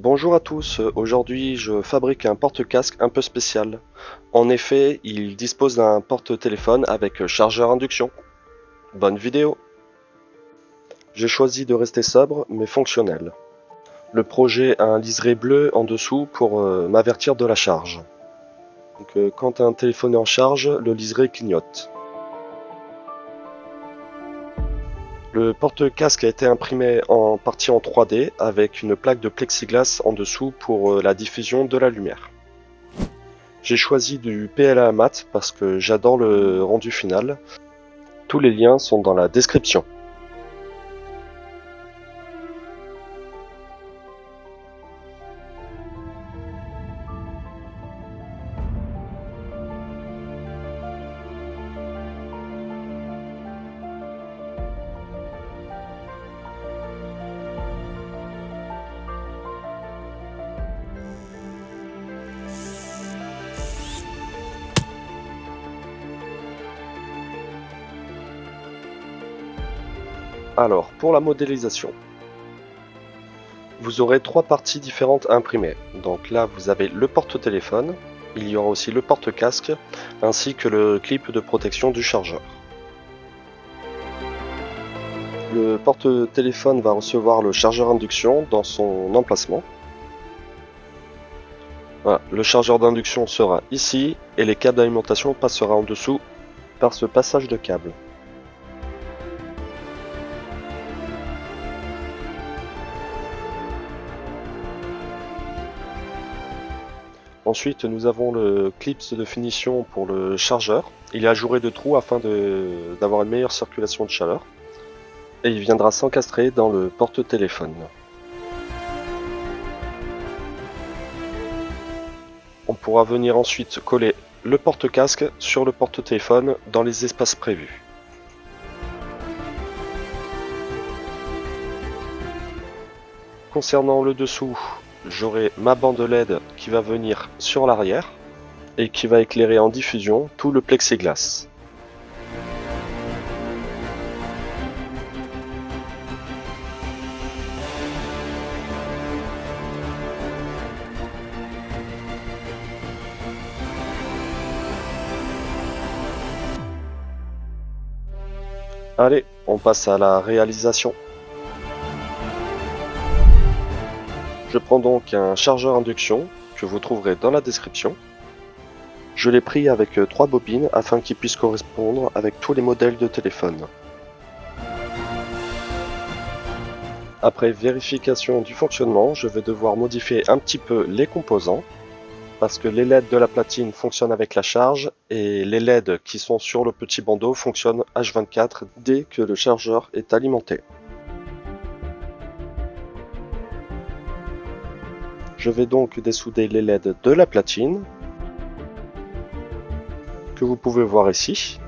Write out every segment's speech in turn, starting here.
Bonjour à tous, aujourd'hui je fabrique un porte-casque un peu spécial. En effet, il dispose d'un porte-téléphone avec chargeur induction. Bonne vidéo! J'ai choisi de rester sobre mais fonctionnel. Le projet a un liseré bleu en dessous pour m'avertir de la charge. Quand un téléphone est en charge, le liseré clignote. Le porte-casque a été imprimé en partie en 3D avec une plaque de plexiglas en dessous pour la diffusion de la lumière. J'ai choisi du PLA mat parce que j'adore le rendu final. Tous les liens sont dans la description. Alors, pour la modélisation, vous aurez trois parties différentes à imprimer. Donc là, vous avez le porte-téléphone, il y aura aussi le porte-casque, ainsi que le clip de protection du chargeur. Le porte-téléphone va recevoir le chargeur induction dans son emplacement. Voilà, le chargeur d'induction sera ici et les câbles d'alimentation passera en dessous par ce passage de câble. Ensuite, nous avons le clip de finition pour le chargeur. Il est ajouré de trous afin d'avoir une meilleure circulation de chaleur. Et il viendra s'encastrer dans le porte-téléphone. On pourra venir ensuite coller le porte-casque sur le porte-téléphone dans les espaces prévus. Concernant le dessous, j'aurai ma bande LED qui va venir sur l'arrière et qui va éclairer en diffusion tout le plexiglas. Allez, on passe à la réalisation. Je prends donc un chargeur induction que vous trouverez dans la description. Je l'ai pris avec 3 bobines afin qu'il puisse correspondre avec tous les modèles de téléphone. Après vérification du fonctionnement, je vais devoir modifier un petit peu les composants parce que les LED de la platine fonctionnent avec la charge et les LED qui sont sur le petit bandeau fonctionnent H24 dès que le chargeur est alimenté. Je vais donc dessouder les LED de la platine que vous pouvez voir ici.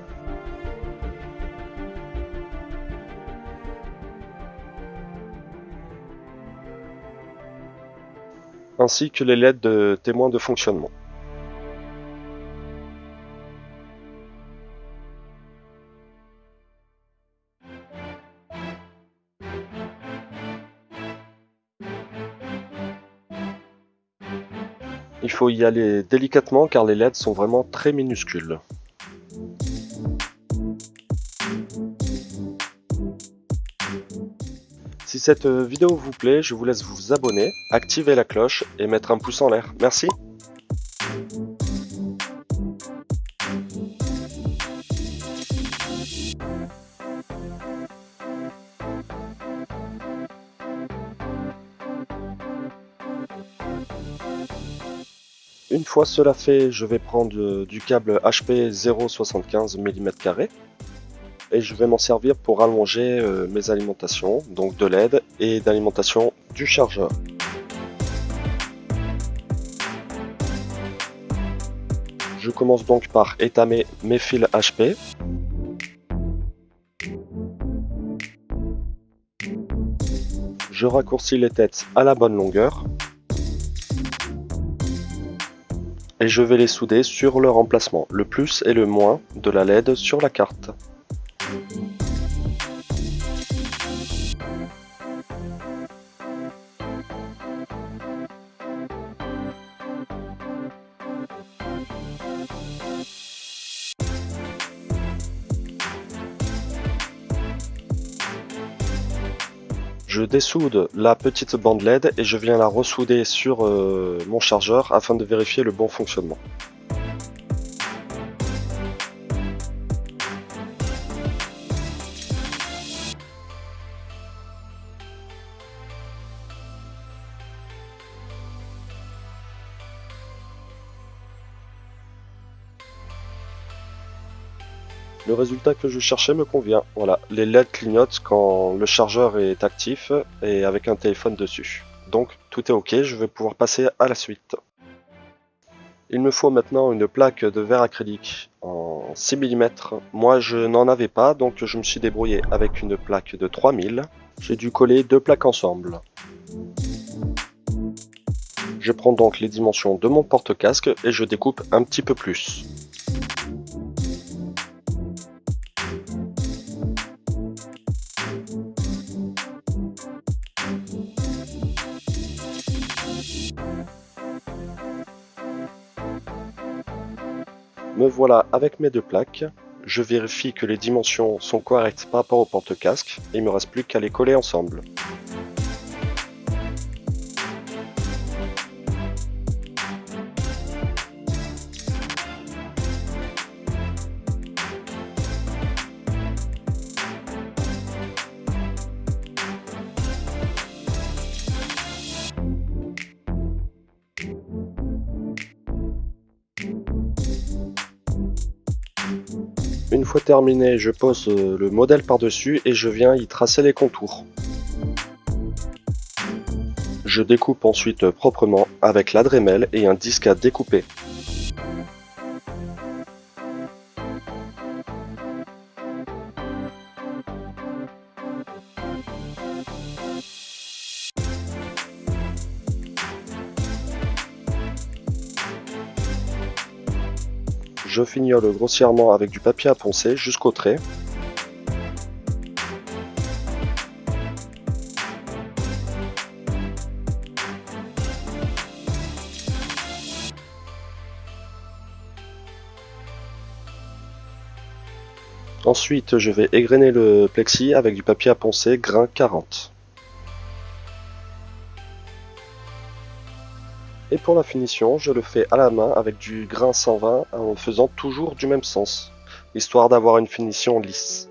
Ainsi que les LED de témoins de fonctionnement. Il faut y aller délicatement car les LED sont vraiment très minuscules. Si cette vidéo vous plaît, je vous laisse vous abonner, activer la cloche et mettre un pouce en l'air. Merci. Une fois cela fait, je vais prendre du câble HP 0,75 mm et je vais m'en servir pour allonger mes alimentations, donc de LED et d'alimentation du chargeur. Je commence donc par étamer mes fils HP. Je raccourcis les têtes à la bonne longueur. Et je vais les souder sur leur emplacement, le plus et le moins de la LED sur la carte. Je dessoude la petite bande LED et je viens la ressouder sur mon chargeur afin de vérifier le bon fonctionnement. Le résultat que je cherchais me convient. Voilà, les LED clignotent quand le chargeur est actif et avec un téléphone dessus. Donc tout est ok, je vais pouvoir passer à la suite. Il me faut maintenant une plaque de verre acrylique en 6 mm. Moi je n'en avais pas, donc je me suis débrouillé avec une plaque de 3000. J'ai dû coller deux plaques ensemble. Je prends donc les dimensions de mon porte-casque et je découpe un petit peu plus. Me voilà avec mes deux plaques. Je vérifie que les dimensions sont correctes par rapport au porte-casque et il me reste plus qu'à les coller ensemble. Une fois terminé, je pose le modèle par-dessus et je viens y tracer les contours. Je découpe ensuite proprement avec la Dremel et un disque à découper. Je fignole grossièrement avec du papier à poncer jusqu'au trait. Ensuite, je vais égrener le plexi avec du papier à poncer grain 40. Et pour la finition, je le fais à la main avec du grain 120 en faisant toujours du même sens, histoire d'avoir une finition lisse.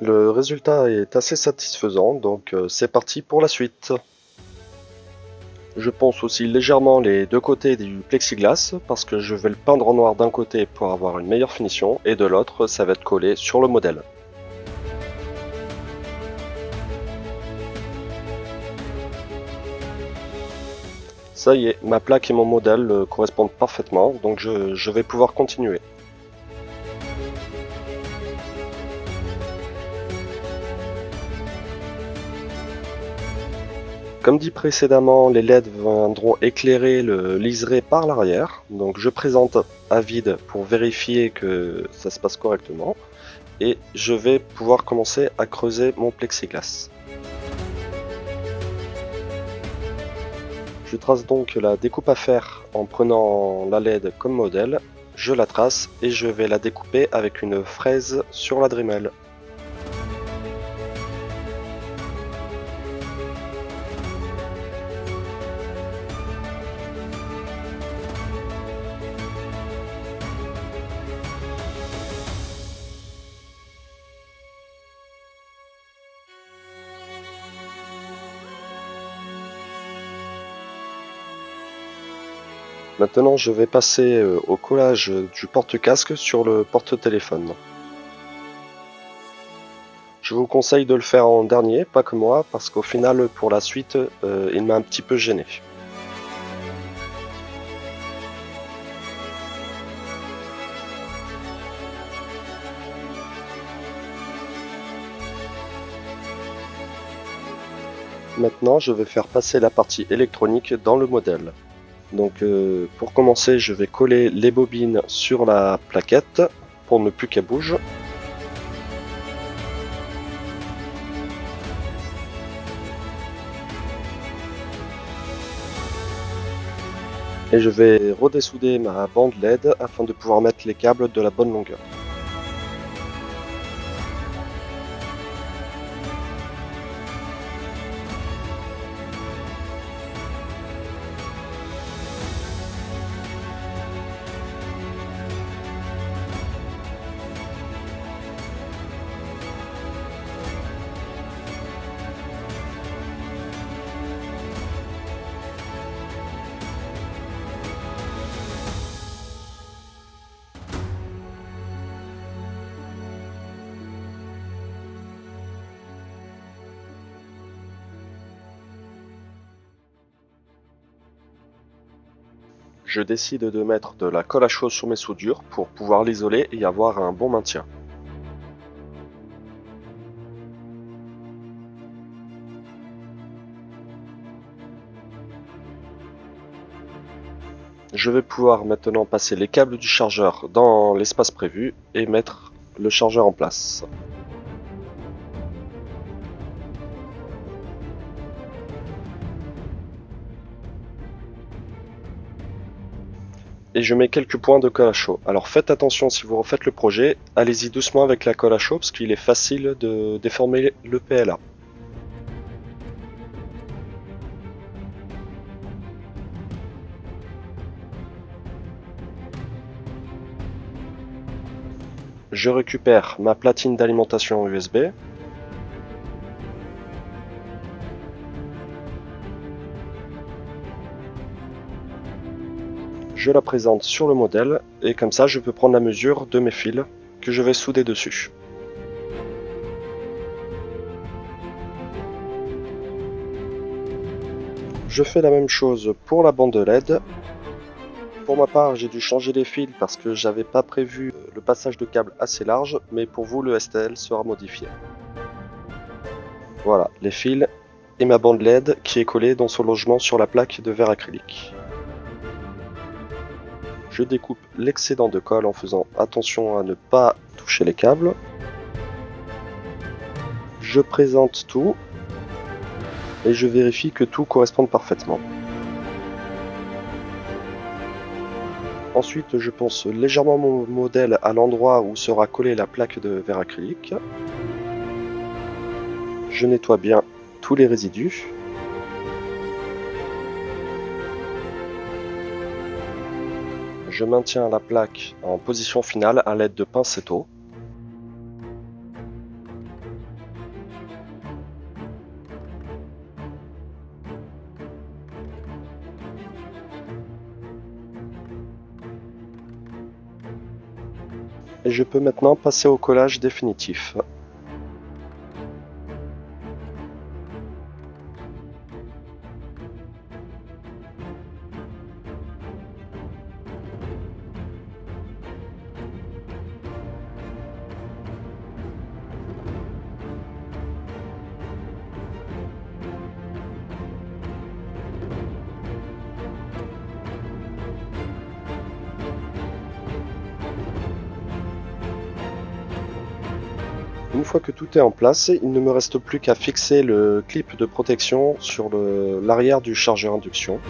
Le résultat est assez satisfaisant, donc c'est parti pour la suite. Je ponce aussi légèrement les deux côtés du plexiglas parce que je vais le peindre en noir d'un côté pour avoir une meilleure finition et de l'autre ça va être collé sur le modèle. Ça y est, ma plaque et mon modèle correspondent parfaitement, donc je vais pouvoir continuer. Comme dit précédemment, les LED viendront éclairer le liseré par l'arrière. Donc je présente à vide pour vérifier que ça se passe correctement. Et je vais pouvoir commencer à creuser mon plexiglas. Je trace donc la découpe à faire en prenant la LED comme modèle. Je la trace et je vais la découper avec une fraise sur la Dremel. Maintenant, je vais passer au collage du porte-casque sur le porte-téléphone. Je vous conseille de le faire en dernier, pas que moi, parce qu'au final, pour la suite, il m'a un petit peu gêné. Maintenant, je vais faire passer la partie électronique dans le modèle. Donc pour commencer, je vais coller les bobines sur la plaquette pour ne plus qu'elle bouge. Et je vais redessouder ma bande LED afin de pouvoir mettre les câbles de la bonne longueur. Je décide de mettre de la colle à chaud sur mes soudures pour pouvoir l'isoler et avoir un bon maintien. Je vais pouvoir maintenant passer les câbles du chargeur dans l'espace prévu et mettre le chargeur en place. Et je mets quelques points de colle à chaud. Alors faites attention si vous refaites le projet, allez-y doucement avec la colle à chaud parce qu'il est facile de déformer le PLA. Je récupère ma platine d'alimentation USB. Je la présente sur le modèle et comme ça je peux prendre la mesure de mes fils que je vais souder dessus. Je fais la même chose pour la bande LED. Pour ma part, j'ai dû changer les fils parce que j'avais pas prévu le passage de câble assez large, mais pour vous le STL sera modifié. Voilà, les fils et ma bande LED qui est collée dans son logement sur la plaque de verre acrylique. Je découpe l'excédent de colle en faisant attention à ne pas toucher les câbles. Je présente tout et je vérifie que tout corresponde parfaitement. Ensuite, je ponce légèrement mon modèle à l'endroit où sera collée la plaque de verre acrylique. Je nettoie bien tous les résidus. Je maintiens la plaque en position finale à l'aide de pincettes. Et je peux maintenant passer au collage définitif. Une fois que tout est en place, il ne me reste plus qu'à fixer le clip de protection sur l'arrière du chargeur induction.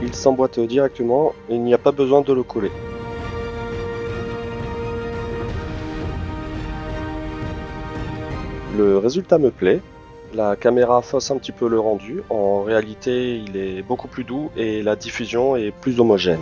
Il s'emboîte directement et il n'y a pas besoin de le coller. Le résultat me plaît. La caméra fausse un petit peu le rendu, en réalité il est beaucoup plus doux et la diffusion est plus homogène.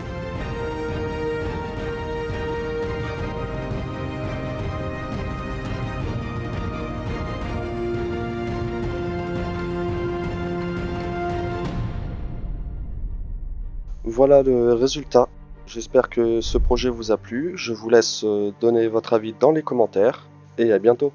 Voilà le résultat. J'espère que ce projet vous a plu. Je vous laisse donner votre avis dans les commentaires et à bientôt.